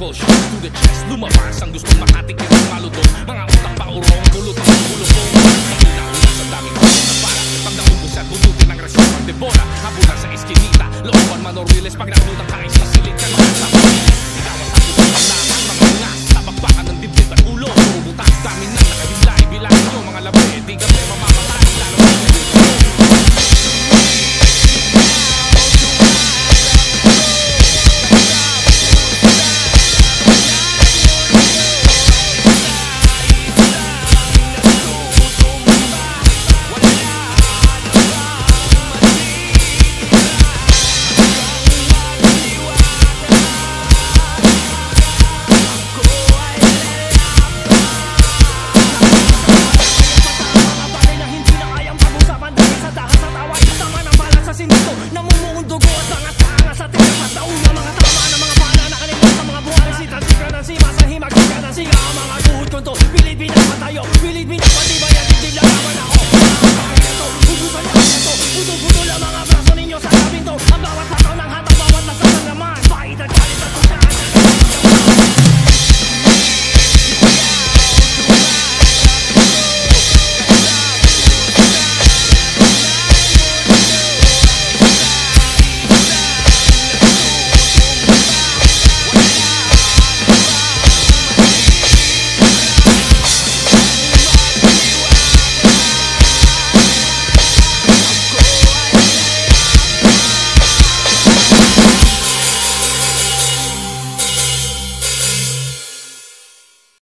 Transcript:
rifle shots to the chest. Lumabas ang gustong makatikim ng malutong. Mga utak pa urong, kulot ang bulong. Hinauna sa daming kulot na para. Pag naubos at bunutin ang rasyon pag debora. Habulan sa eskinita, looban man or riles. Pag nakulutan ka ay sisilid ka naman sa pagkilis. Ikaw ang tapos ng laman, mga ungas. Tabagbakan ng dibdib at ulo. Puro butas, dami na nakadilay. Bilangin nyo mga labi, di kami mamamatay. Lalo na namumundo ko at angas-angas sa tingin at nauna mga tama na mga pana na kanila sa mga buwan resita ng sima sa himag ka ng siga ang mga tuhod ko to pilit pinapatayo pilit pinapatibay at hindi lalaman ako